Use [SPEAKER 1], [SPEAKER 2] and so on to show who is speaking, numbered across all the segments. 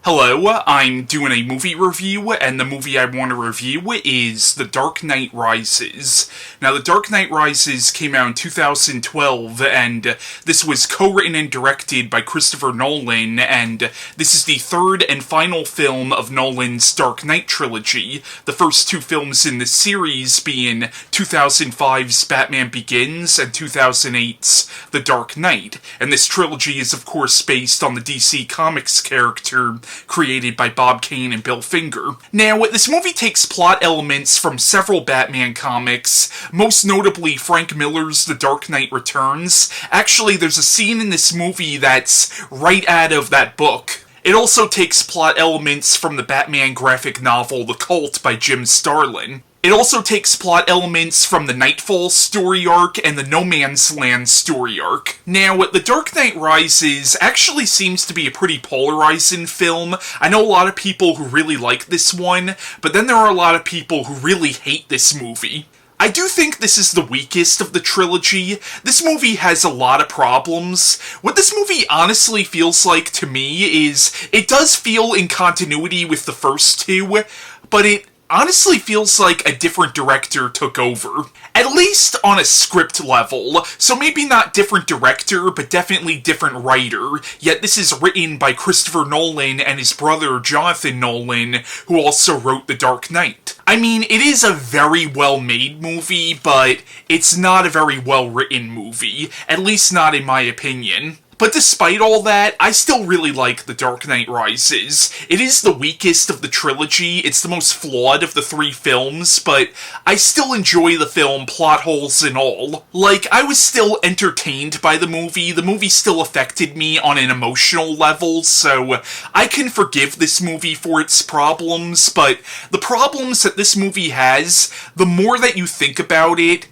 [SPEAKER 1] Hello, I'm doing a movie review, and the movie I want to review is The Dark Knight Rises. Now, The Dark Knight Rises came out in 2012, and this was co-written and directed by Christopher Nolan, and this is the third and final film of Nolan's Dark Knight trilogy, the first two films in the series being 2005's Batman Begins and 2008's The Dark Knight, and this trilogy is of course based on the DC Comics character created by Bob Kane and Bill Finger. Now, this movie takes plot elements from several Batman comics, most notably Frank Miller's The Dark Knight Returns. Actually, there's a scene in this movie that's right out of that book. It also takes plot elements from the Batman graphic novel The Cult by Jim Starlin. It also takes plot elements from the Nightfall story arc and the No Man's Land story arc. Now, The Dark Knight Rises actually seems to be a pretty polarizing film. I know a lot of people who really like this one, but then there are a lot of people who really hate this movie. I do think this is the weakest of the trilogy. This movie has a lot of problems. What this movie honestly feels like to me is, it does feel in continuity with the first two, but it honestly feels like a different director took over. At least on a script level, so maybe not different director, but definitely different writer, yet this is written by Christopher Nolan and his brother Jonathan Nolan, who also wrote The Dark Knight. I mean, it is a very well-made movie, but it's not a very well-written movie, at least not in my opinion. But despite all that, I still really like The Dark Knight Rises. It is the weakest of the trilogy, it's the most flawed of the three films, but I still enjoy the film, plot holes and all. Like, I was still entertained by the movie still affected me on an emotional level, so I can forgive this movie for its problems, but the problems that this movie has, the more that you think about it,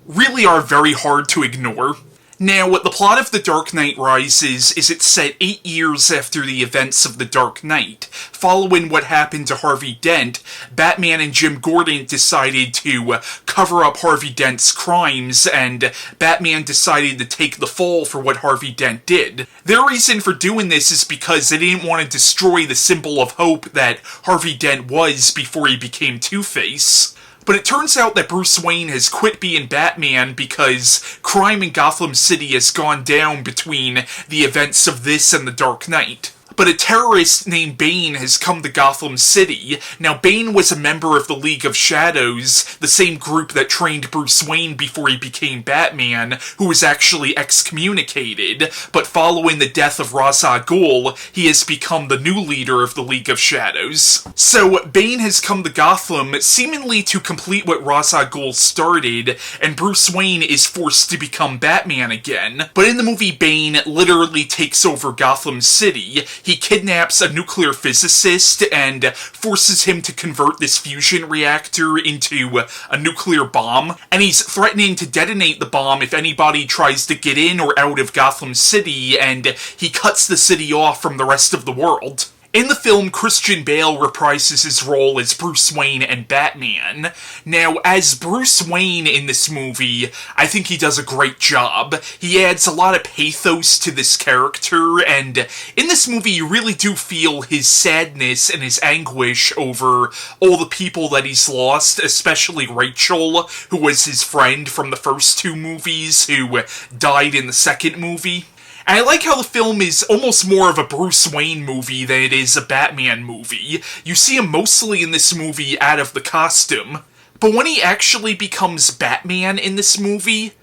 [SPEAKER 1] really are very hard to ignore. Now, the plot of The Dark Knight Rises is it's set 8 years after the events of The Dark Knight. Following what happened to Harvey Dent, Batman and Jim Gordon decided to cover up Harvey Dent's crimes, and Batman decided to take the fall for what Harvey Dent did. Their reason for doing this is because they didn't want to destroy the symbol of hope that Harvey Dent was before he became Two-Face. But it turns out that Bruce Wayne has quit being Batman because crime in Gotham City has gone down between the events of this and The Dark Knight. But a terrorist named Bane has come to Gotham City. Now, Bane was a member of the League of Shadows, the same group that trained Bruce Wayne before he became Batman, who was actually excommunicated, but following the death of Ra's al Ghul, he has become the new leader of the League of Shadows. So, Bane has come to Gotham, seemingly to complete what Ra's al Ghul started, and Bruce Wayne is forced to become Batman again. But in the movie, Bane literally takes over Gotham City. He kidnaps a nuclear physicist and forces him to convert this fusion reactor into a nuclear bomb, and he's threatening to detonate the bomb if anybody tries to get in or out of Gotham City, and he cuts the city off from the rest of the world. In the film, Christian Bale reprises his role as Bruce Wayne and Batman. Now, as Bruce Wayne in this movie, I think he does a great job. He adds a lot of pathos to this character, and in this movie you really do feel his sadness and his anguish over all the people that he's lost, especially Rachel, who was his friend from the first two movies, who died in the second movie. And I like how the film is almost more of a Bruce Wayne movie than it is a Batman movie. You see him mostly in this movie out of the costume. But when he actually becomes Batman in this movie,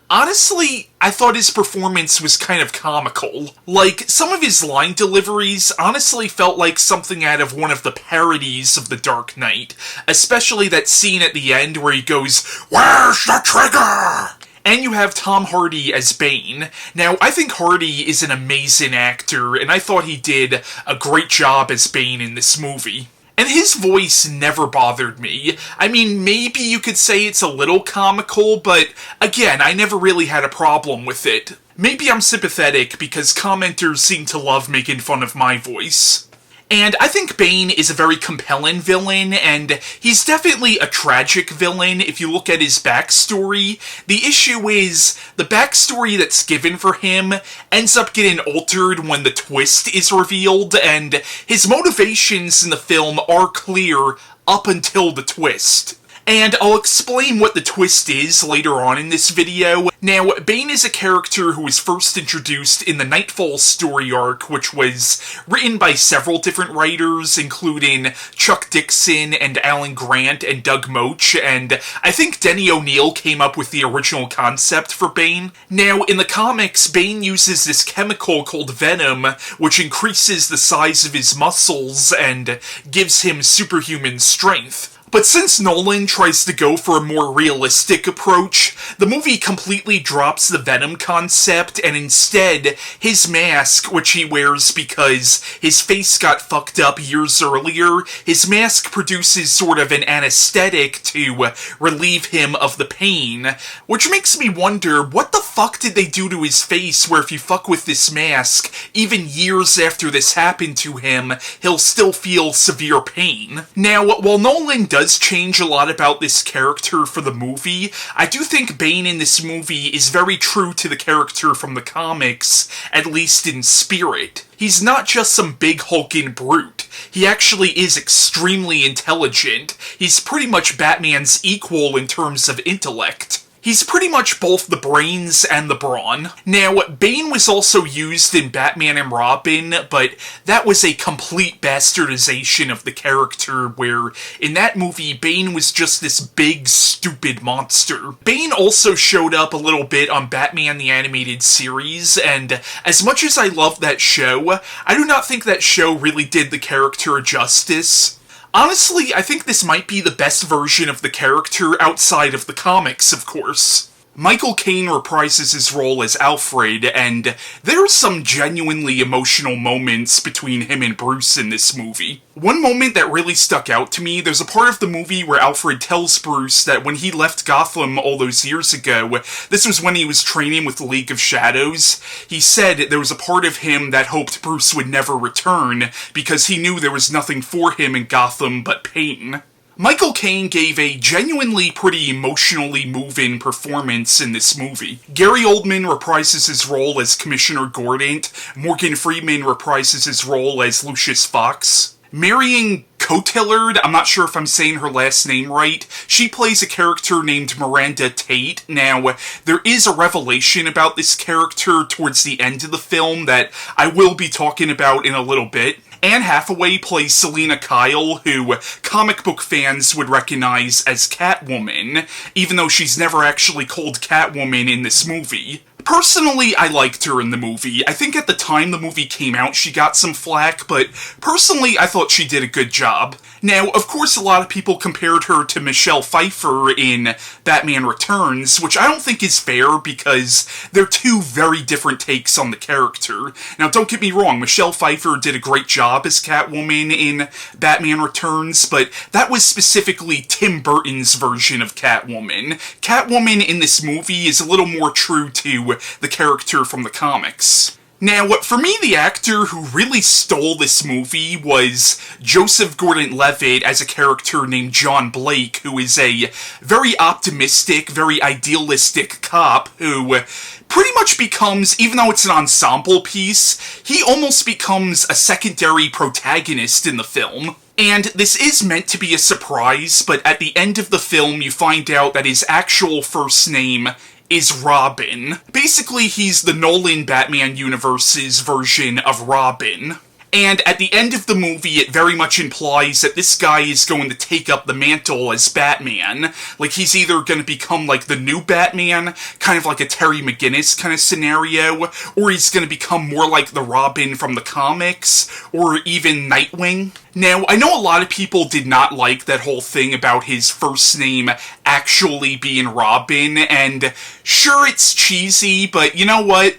[SPEAKER 1] honestly, I thought his performance was kind of comical. Like, some of his line deliveries honestly felt like something out of one of the parodies of The Dark Knight. Especially that scene at the end where he goes, "Where's the trigger?" And you have Tom Hardy as Bane. Now, I think Hardy is an amazing actor, and I thought he did a great job as Bane in this movie. And his voice never bothered me. I mean, maybe you could say it's a little comical, but again, I never really had a problem with it. Maybe I'm sympathetic because commenters seem to love making fun of my voice. And I think Bane is a very compelling villain, and he's definitely a tragic villain if you look at his backstory. The issue is, the backstory that's given for him ends up getting altered when the twist is revealed, and his motivations in the film are clear up until the twist. And I'll explain what the twist is later on in this video. Now, Bane is a character who was first introduced in the Nightfall story arc, which was written by several different writers, including Chuck Dixon and Alan Grant and Doug Moach, and I think Denny O'Neil came up with the original concept for Bane. Now, in the comics, Bane uses this chemical called Venom, which increases the size of his muscles and gives him superhuman strength. But since Nolan tries to go for a more realistic approach, the movie completely drops the Venom concept, and instead, his mask, which he wears because his face got fucked up years earlier, his mask produces sort of an anesthetic to relieve him of the pain, which makes me wonder, what the fuck did they do to his face where if you fuck with this mask, even years after this happened to him, he'll still feel severe pain? Now, while Nolan does change a lot about this character for the movie, I do think Bane in this movie is very true to the character from the comics, at least in spirit. He's not just some big hulking brute. He actually is extremely intelligent. He's pretty much Batman's equal in terms of intellect. He's pretty much both the brains and the brawn. Now, Bane was also used in Batman and Robin, but that was a complete bastardization of the character, where in that movie, Bane was just this big, stupid monster. Bane also showed up a little bit on Batman the Animated Series, and as much as I love that show, I do not think that show really did the character justice. Honestly, I think this might be the best version of the character outside of the comics, of course. Michael Caine reprises his role as Alfred, and there are some genuinely emotional moments between him and Bruce in this movie. One moment that really stuck out to me, there's a part of the movie where Alfred tells Bruce that when he left Gotham all those years ago, this was when he was training with the League of Shadows, he said there was a part of him that hoped Bruce would never return, because he knew there was nothing for him in Gotham but pain. Michael Caine gave a genuinely pretty emotionally moving performance in this movie. Gary Oldman reprises his role as Commissioner Gordon, Morgan Freeman reprises his role as Lucius Fox. Marion Cotillard, I'm not sure if I'm saying her last name right, she plays a character named Miranda Tate. Now, there is a revelation about this character towards the end of the film that I will be talking about in a little bit. Anne Hathaway plays Selina Kyle, who comic book fans would recognize as Catwoman, even though she's never actually called Catwoman in this movie. Personally, I liked her in the movie. I think at the time the movie came out, she got some flack, but personally, I thought she did a good job. Now, of course, a lot of people compared her to Michelle Pfeiffer in Batman Returns, which I don't think is fair because they're two very different takes on the character. Now, don't get me wrong, Michelle Pfeiffer did a great job as Catwoman in Batman Returns, but that was specifically Tim Burton's version of Catwoman. Catwoman in this movie is a little more true to the character from the comics. Now, for me, the actor who really stole this movie was Joseph Gordon-Levitt as a character named John Blake, who is a very optimistic, very idealistic cop who pretty much becomes, even though it's an ensemble piece, he almost becomes a secondary protagonist in the film. And this is meant to be a surprise, but at the end of the film you find out that his actual first name is Robin. Basically, he's the Nolan Batman universe's version of Robin. And at the end of the movie, it very much implies that this guy is going to take up the mantle as Batman. Like, he's either going to become, like, the new Batman, kind of like a Terry McGinnis kind of scenario, or he's going to become more like the Robin from the comics, or even Nightwing. Now, I know a lot of people did not like that whole thing about his first name actually being Robin, and sure, it's cheesy, but you know what?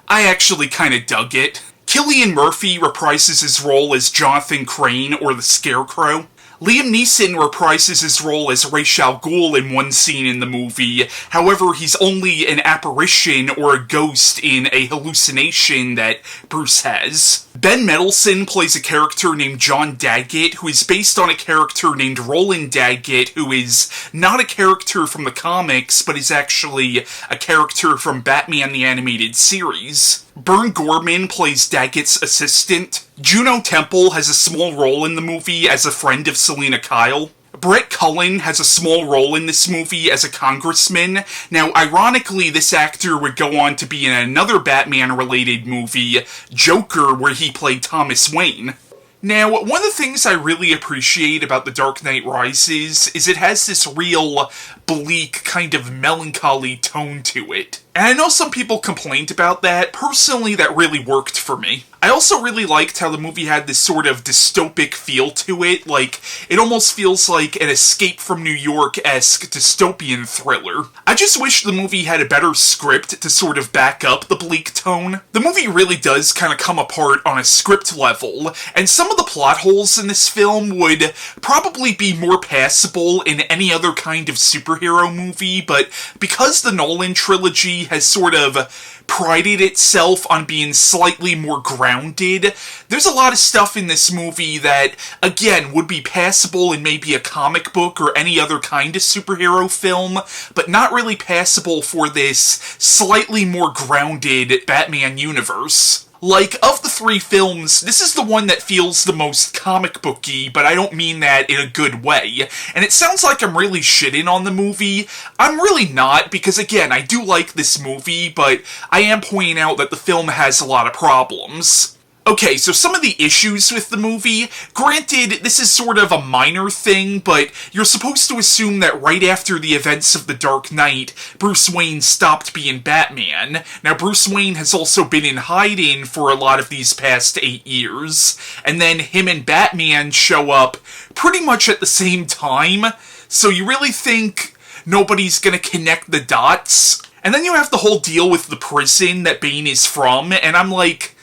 [SPEAKER 1] I actually kind of dug it. Cillian Murphy reprises his role as Jonathan Crane, or the Scarecrow. Liam Neeson reprises his role as Ra's al Ghul in one scene in the movie, however he's only an apparition or a ghost in a hallucination that Bruce has. Ben Mendelsohn plays a character named John Daggett, who is based on a character named Roland Daggett, who is not a character from the comics, but is actually a character from Batman the Animated Series. Burn Gorman plays Daggett's assistant. Juno Temple has a small role in the movie as a friend of Selina Kyle. Brett Cullen has a small role in this movie as a congressman. Now, ironically, this actor would go on to be in another Batman-related movie, Joker, where he played Thomas Wayne. Now, one of the things I really appreciate about The Dark Knight Rises is it has this real bleak, kind of melancholy tone to it. And I know some people complained about that. Personally, that really worked for me. I also really liked how the movie had this sort of dystopic feel to it, like, it almost feels like an Escape from New York-esque dystopian thriller. I just wish the movie had a better script to sort of back up the bleak tone. The movie really does kind of come apart on a script level, and some of the plot holes in this film would probably be more passable in any other kind of superhero movie, but because the Nolan trilogy has sort of prided itself on being slightly more grounded, there's a lot of stuff in this movie that, again, would be passable in maybe a comic book or any other kind of superhero film, but not really passable for this slightly more grounded Batman universe. Like, of the three films, this is the one that feels the most comic booky, but I don't mean that in a good way. And it sounds like I'm really shitting on the movie. I'm really not, because again, I do like this movie, but I am pointing out that the film has a lot of problems. Okay, so some of the issues with the movie, granted, this is sort of a minor thing, but you're supposed to assume that right after the events of The Dark Knight, Bruce Wayne stopped being Batman. Now, Bruce Wayne has also been in hiding for a lot of these past 8 years, and then him and Batman show up pretty much at the same time, so you really think nobody's gonna connect the dots? And then you have the whole deal with the prison that Bane is from, and I'm like,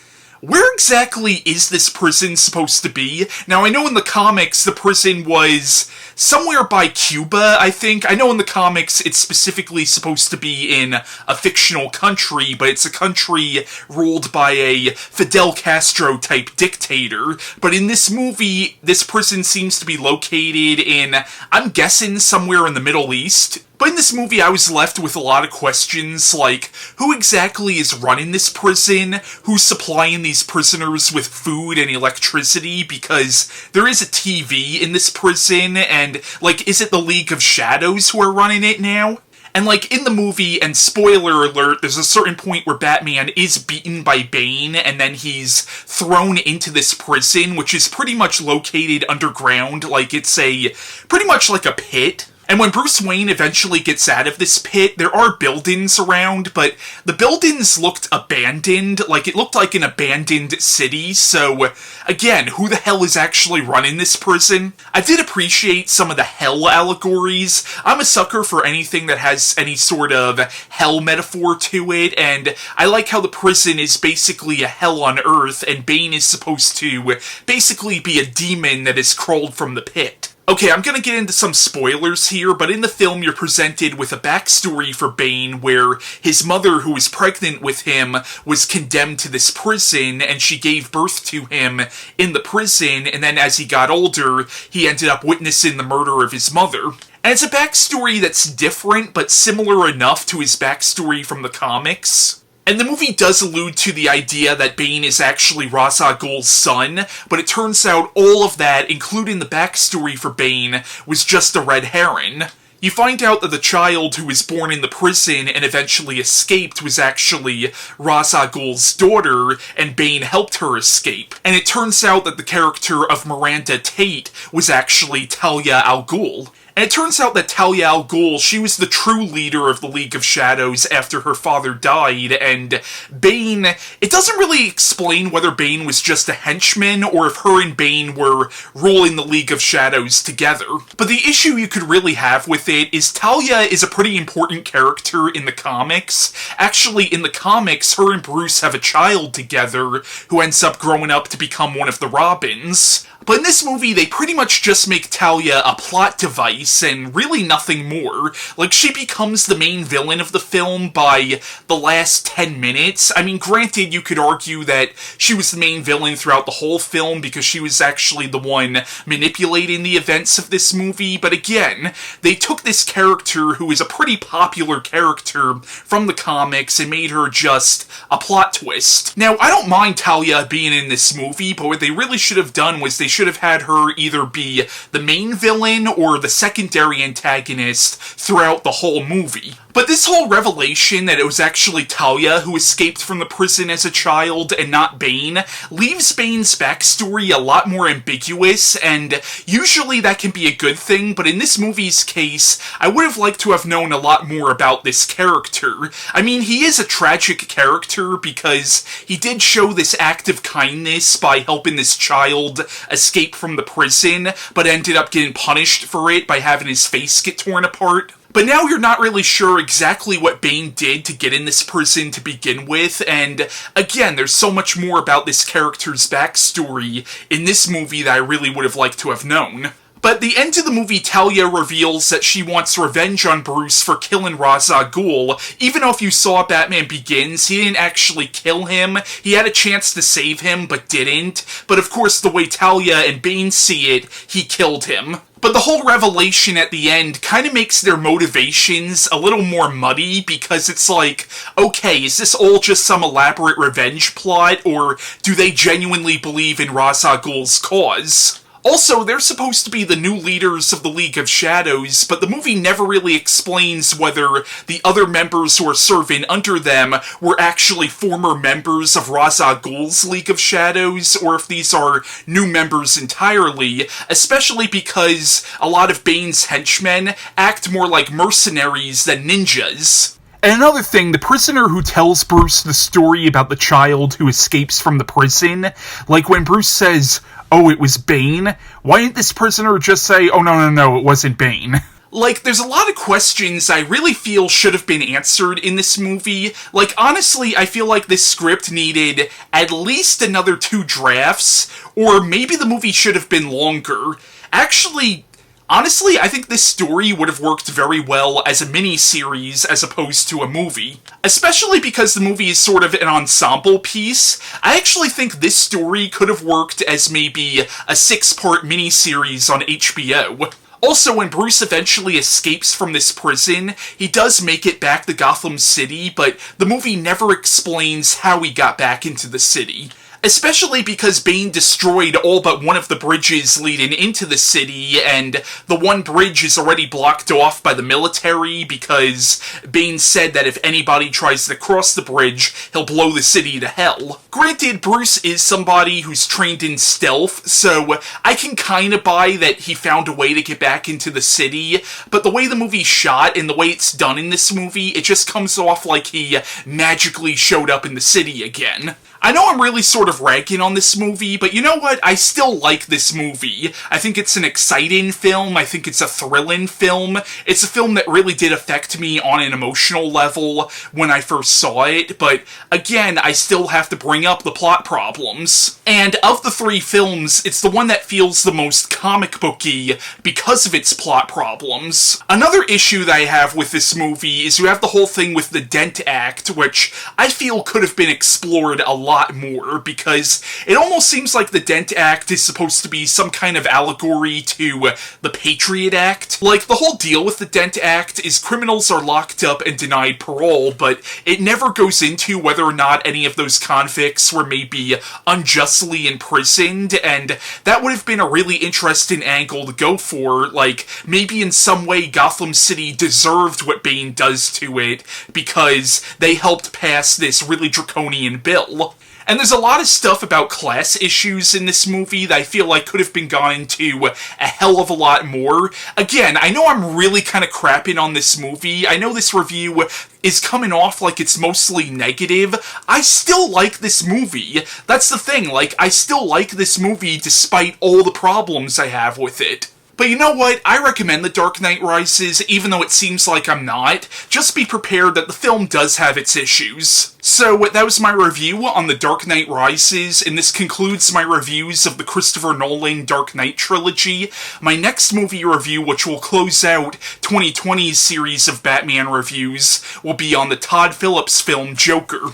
[SPEAKER 1] where exactly is this prison supposed to be? Now, I know in the comics the prison was somewhere by Cuba, I think. I know in the comics it's specifically supposed to be in a fictional country, but it's a country ruled by a Fidel Castro-type dictator. But in this movie, this prison seems to be located in, I'm guessing, somewhere in the Middle East. But in this movie, I was left with a lot of questions, like, who exactly is running this prison? Who's supplying these prisoners with food and electricity? Because there is a TV in this prison, and, like, is it the League of Shadows who are running it now? And, like, in the movie, and spoiler alert, there's a certain point where Batman is beaten by Bane, and then he's thrown into this prison, which is pretty much located underground, like, it's pretty much like a pit. And when Bruce Wayne eventually gets out of this pit, there are buildings around, but the buildings looked abandoned, like it looked like an abandoned city, so again, who the hell is actually running this prison? I did appreciate some of the hell allegories. I'm a sucker for anything that has any sort of hell metaphor to it, and I like how the prison is basically a hell on Earth, and Bane is supposed to basically be a demon that is crawled from the pit. Okay, I'm gonna get into some spoilers here, but in the film you're presented with a backstory for Bane where his mother, who was pregnant with him, was condemned to this prison, and she gave birth to him in the prison, and then as he got older, he ended up witnessing the murder of his mother. And it's a backstory that's different, but similar enough to his backstory from the comics. And the movie does allude to the idea that Bane is actually Ra's al Ghul's son, but it turns out all of that, including the backstory for Bane, was just a red herring. You find out that the child who was born in the prison and eventually escaped was actually Ra's al Ghul's daughter, and Bane helped her escape. And it turns out that the character of Miranda Tate was actually Talia al Ghul. And it turns out that Talia al Ghul, she was the true leader of the League of Shadows after her father died, and Bane, it doesn't really explain whether Bane was just a henchman or if her and Bane were ruling the League of Shadows together. But the issue you could really have with it is Talia is a pretty important character in the comics. Actually, in the comics, her and Bruce have a child together who ends up growing up to become one of the Robins. But in this movie, they pretty much just make Talia a plot device and really nothing more. Like, she becomes the main villain of the film by the last 10 minutes. I mean, granted, you could argue that she was the main villain throughout the whole film because she was actually the one manipulating the events of this movie, but again, they took this character who is a pretty popular character from the comics and made her just a plot twist. Now, I don't mind Talia being in this movie, but what they really should have done was they should have had her either be the main villain or the secondary antagonist throughout the whole movie. But this whole revelation that it was actually Talia who escaped from the prison as a child and not Bane leaves Bane's backstory a lot more ambiguous, and usually that can be a good thing, but in this movie's case, I would have liked to have known a lot more about this character. I mean, he is a tragic character because he did show this act of kindness by helping this child escape from the prison, but ended up getting punished for it by having his face get torn apart. But now you're not really sure exactly what Bane did to get in this prison to begin with, and again, there's so much more about this character's backstory in this movie that I really would have liked to have known. But at the end of the movie, Talia reveals that she wants revenge on Bruce for killing Ra's al Ghul. Even though if you saw Batman Begins, he didn't actually kill him. He had a chance to save him, but didn't. But of course, the way Talia and Bane see it, he killed him. But the whole revelation at the end kind of makes their motivations a little more muddy, because it's like, okay, is this all just some elaborate revenge plot, or do they genuinely believe in Ra's al Ghul's cause? Also, they're supposed to be the new leaders of the League of Shadows, but the movie never really explains whether the other members who are serving under them were actually former members of Ra's al Ghul's League of Shadows, or if these are new members entirely, especially because a lot of Bane's henchmen act more like mercenaries than ninjas. And another thing, the prisoner who tells Bruce the story about the child who escapes from the prison, like when Bruce says, "Oh, it was Bane," why didn't this prisoner just say, "Oh, no, it wasn't Bane"? Like, there's a lot of questions I really feel should have been answered in this movie. Like, honestly, I feel like this script needed at least another 2 drafts, or maybe the movie should have been longer. Actually, honestly, I think this story would have worked very well as a mini-series as opposed to a movie. Especially because the movie is sort of an ensemble piece, I actually think this story could have worked as maybe a 6-part mini-series on HBO. Also, when Bruce eventually escapes from this prison, he does make it back to Gotham City, but the movie never explains how he got back into the city. Especially because Bane destroyed all but one of the bridges leading into the city, and the one bridge is already blocked off by the military because Bane said that if anybody tries to cross the bridge, he'll blow the city to hell. Granted, Bruce is somebody who's trained in stealth, so I can kinda buy that he found a way to get back into the city, but the way the movie's shot and the way it's done in this movie, it just comes off like he magically showed up in the city again. I know I'm really sort of ragging on this movie, but you know what? I still like this movie. I think it's an exciting film. I think it's a thrilling film. It's a film that really did affect me on an emotional level when I first saw it, but again, I still have to bring up the plot problems. And of the 3 films, it's the one that feels the most comic booky because of its plot problems. Another issue that I have with this movie is you have the whole thing with the Dent Act, which I feel could have been explored a lot more, because it almost seems like the Dent Act is supposed to be some kind of allegory to the Patriot Act. Like, the whole deal with the Dent Act is criminals are locked up and denied parole, but it never goes into whether or not any of those convicts were maybe unjustly imprisoned, and that would have been a really interesting angle to go for. Like, maybe in some way Gotham City deserved what Bane does to it because they helped pass this really draconian bill. And there's a lot of stuff about class issues in this movie that I feel like could have been gone into a hell of a lot more. Again, I know I'm really kind of crapping on this movie. I know this review is coming off like it's mostly negative. I still like this movie. That's the thing, like, I still like this movie despite all the problems I have with it. But you know what? I recommend The Dark Knight Rises, even though it seems like I'm not. Just be prepared that the film does have its issues. So, that was my review on The Dark Knight Rises, and this concludes my reviews of the Christopher Nolan Dark Knight trilogy. My next movie review, which will close out 2020's series of Batman reviews, will be on the Todd Phillips film Joker.